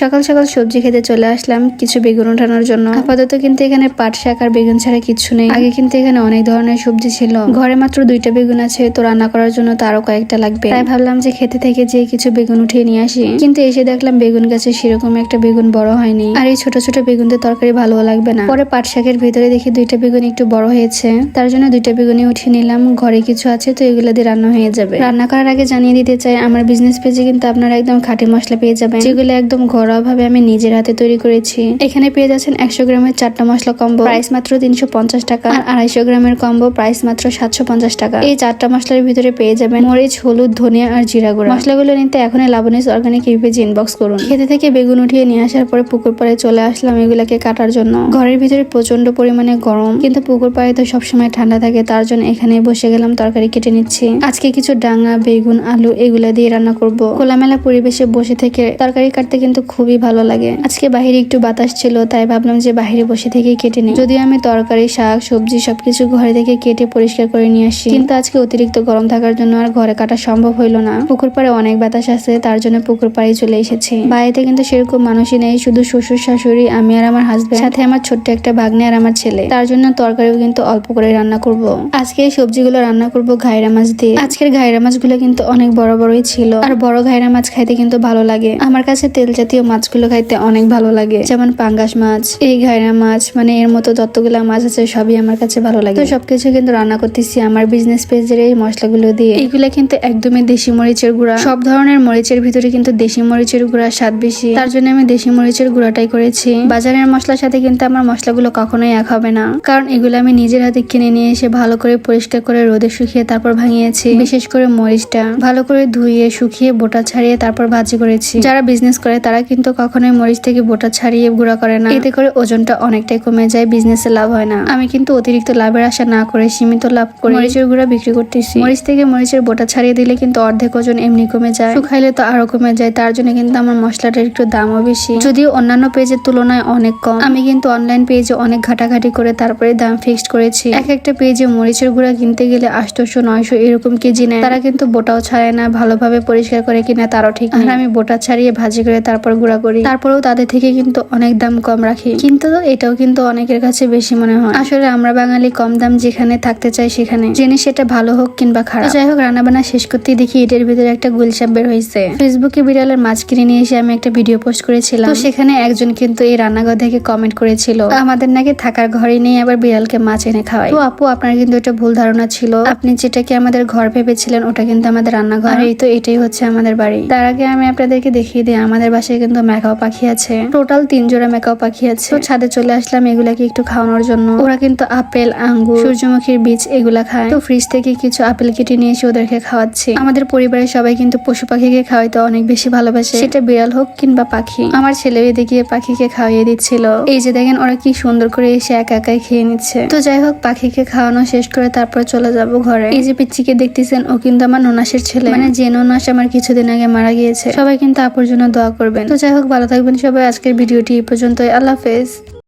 সকাল সকাল সবজি খেতে চলে আসলাম কিছু বেগুন ওঠানোর জন্য। আপাতত কিন্তু এখানে পাট শাক আর বেগুন ছাড়া কিছু নেই। আগে কিন্তু এখানে অনেক ধরনের সবজি ছিল, ঘরে মাত্র 2টা বেগুন আছে, তো রান্না করার জন্য তো আরো কয়েকটা লাগবে। তাই ভাবলাম যে খেতে থেকে যে কিছু বেগুন উঠিয়ে নিয়ে আসি, কিন্তু এসে দেখলাম বেগুন গাছে সেরকম একটা বেগুন বড় হয়নি, আর এই ছোট ছোট বেগুন দিয়ে তরকারি ভালো লাগবে না। পরে পাট শাকের ভিতরে দেখি 2টা বেগুন একটু বড় হয়েছে, তার জন্য 2টা বেগুনই উঠিয়ে নিলাম। ঘরে কিছু আছে তো এগুলো দিয়ে রান্না হয়ে যাবে। রান্না করার আগে জানিয়ে দিতে চাই, আমার বিজনেস পেজে কিন্তু আপনারা একদম খাঁটি মশলা পেয়ে যাবেন, যেগুলো একদম ঘরোয়া ভাবে আমি নিজের হাতে তৈরি করেছি। এখানে পেয়ে যাচ্ছেন 100 গ্রামের 4টা মশলা কম্বো, প্রাইস মাত্র 350 টাকা, আর 250 গ্রামের কম্বো প্রাইস মাত্র 750 টাকা। এই 4টা মশলার ভিতরে পেয়ে যাবেন মরিচ, হলুদ, ধনিয়া আর জিরা গুঁড়া। মশলাগুলো নিতে এখনই লাবণীস অর্গানিক পেজে ইনবক্স করুন। খেতে থেকে বেগুন উঠিয়ে নিয়ে আসার পরে পুকুর পাড়ে চলে আসলাম এগুলাকে কাটার জন্য। ঘরের ভিতরে প্রচন্ড পরিমাণে গরম, কিন্তু পুকুর পাড়ে তো সবসময় ঠান্ডা থাকে, তার জন্য এখানে বসে গেলাম তরকারি কেটে নিচ্ছি। আজকে কিছু ডাঙা, বেগুন, আলু এগুলা দিয়ে রান্না করব। খোলামেলা পরিবেশে বসে থেকে তরকারি কাটতে কিন্তু খুবই ভালো লাগে। আজকে বাহিরে একটু বাতাস ছিল, তাই ভাবলাম যে বাহিরে বসে থেকে কেটে নিই। যদিও আমি তরকারি, শাক, সবজি সবকিছু ঘরে থেকে কেটে পরিষ্কার করে নিয়ে আসি, কিন্তু আজকে অতিরিক্ত গরম থাকার জন্য আর ঘরে কাটা সম্ভব হইলো না। পুকুর পাড়ে অনেক বাতাস আছে, তার জন্য পুকুর পাড়ে চলে এসেছি। বাড়িতে কিন্তু সেরকম মানুষই নেই, শুধু শ্বশুর শাশুড়ি, আমি আর আমার হাজবেন্ড, সাথে আমার ছোট্ট একটা ভাগ্নে আর আমার ছেলে। তার জন্য তরকারিও কিন্তু অল্প করে রান্না করব। আজকে এই সবজিগুলো রান্না করব ঘাইরা মাছ দিয়ে। আজকের ঘাইরা মাছগুলো কিন্তু অনেক বড় বড়ই ছিল, আর বড় ঘাইরা মাছ খাইতে কিন্তু ভালো লাগে। আমার কাছে তেল জাতীয় মাছগুলো খাইতে অনেক ভালো লাগে, যেমন পাঙ্গাস মাছ, এই ঘাইরা মাছ, মানে এর মতো যতগুলা মাছ আছে সবই আমার কাছে ভালো লাগে। তো সবকিছু কিন্তু রান্না করতেছি আমার বিজনেস পেজের এই মশলাগুলো দিয়ে। এগুলা কিন্তু একদমই দেশি মরিচের গুঁড়া। সব ধরনের মরিচের ভিতরে কিন্তু দেশি মরিচের গুঁড়া স্বাদ বেশি, তার জন্য আমি দেশি মরিচের গুঁড়াটাই করেছি। বাজারের মশলার সাথে কিন্তু আমার মশলাগুলো কখনোই এক হবে না, কারণ এগুলো আমি নিজের হাতে কিনে নিয়ে এসে ভালো করে পরিষ্কার করে রোদে শুকিয়ে তারপর ভাঙিয়েছি। বিশেষ করে মরিচটা ভালো করে ধুইয়ে শুকিয়ে বোটা ছাড়িয়ে তারপর ভাজি করেছি। যারা বিজনেস করে তারা কিন্তু কখনোই মরিচ থেকে বোটা ছাড়িয়ে গুঁড়া করে না, এতে করে ওজনটা অনেকটাই কমে যায়, বিজনেসে লাভ হয় না। আমি কিন্তু অতিরিক্ত লাভের আশা না করে সীমিত লাভ করে মরিচের গুঁড়া বিক্রি করতেছি। মরিচ থেকে মরিচের বোটা ছাড়িয়ে দিলে কিন্তু অর্ধেক ওজন এমনি কমে যায়, শুকাইলে তো আরো কমে যায়, তার জন্য কিন্তু আমার মশলাটার একটু দামও বেশি, যদিও অন্যান্য পেজের তুলনায় অনেক কম। আমি কিন্তু অনলাইন পেজে অনেক ঘাটাঘাটি করে তারপরে দাম ফিক্সড করেছি। এক একটা পেজে মরিচের গুঁড়া কিনতে গেলে 800 900 এরকম কেজি নেয়, তারা কিন্তু বোটাও ছাড়ে না, ভালোভাবে পরিষ্কার করে কিনা তারও ঠিক নেই। আমি বোটা ছাড়িয়ে ভাজি করে তারপর গুঁড়া করি, তারপরেও তাদের থেকে কিন্তু অনেক দাম কম রাখি, কিন্তু এটাও কিন্তু অনেকের কাছে বেশি মনে হয়। আসলে আমরা বাঙালি কম দাম যেখানে থাকতে চাই সেখানে, জিনিস সেটা ভালো হোক কিংবা খারাপ। যাই হোক, রান্না বান্না শেষ করতেই দেখি এটার ভিতরে একটা গুলশাপ বের হয়েছে। ফেসবুকে বিড়ালের মাছ কিনে নিয়ে এসে আমি একটা ভিডিও পোস্ট করেছিলাম, তো সেখানে একজন কিন্তু এই রান্নাঘর থেকে কমেন্ট করেছিল আমাদের নাকি থাকার ঘরে নেই, আবার বিড়ালকে মাছ এনে খাওয়াই। তো আপু, আপনার কিন্তু এটা ভুল ধারণা ছিল, আপনি যেটাকে আমাদের ঘর ভেবেছিলেন ওটা কিন্তু আমাদের রান্নাঘর, এই তো এটাই হচ্ছে আমাদের বাড়ি। তার আগে আমি আপনাদেরকে দেখিয়ে দিই আমাদের বাসায় কিন্তু ম্যাকাও পাখি আছে, টোটাল 3 জোড়া ম্যাকাও পাখি আছে। তো ছাদে চলে আসলাম এগুলাকে একটু খাওয়ানোর জন্য। ওরা কিন্তু আপেল, আঙ্গুর, সূর্যমুখীর বীজ এগুলা খায়, তো ফ্রিজ থেকে কিছু আপেল কেটে নিয়ে এসে ওদেরকে খাওয়াচ্ছি। আমাদের পরিবারের সবাই কিন্তু পশু পাখিকে খাওয়াইতে অনেক বেশি ভালোবাসে, সেটা বিড়াল হোক কিংবা পাখি। আমার ছেলে এদিকে পাখিকে খাওয়াইয়ে দিচ্ছিল, এই যে দেখেন ওরা কি সুন্দর করে এসে একা একাই খেয়ে নিচ্ছে। তো যাই হোক, পাখিকে খাওয়ানো শেষ করে তারপর চলে যাব ঘরে। এই যে পিচ্চিকে দেখতেছেন, ও কিন্তু আমার ননাসের ছেলে, মানে যে ননাস আমার কিছুদিন আগে মারা গিয়েছে। সবাই কিন্তু আপুর জন্য দোয়া করবেন। তো যাই হোক, ভালো থাকবেন সবাই। আজকের ভিডিওটি এই পর্যন্তই। আল্লাহ হাফেজ।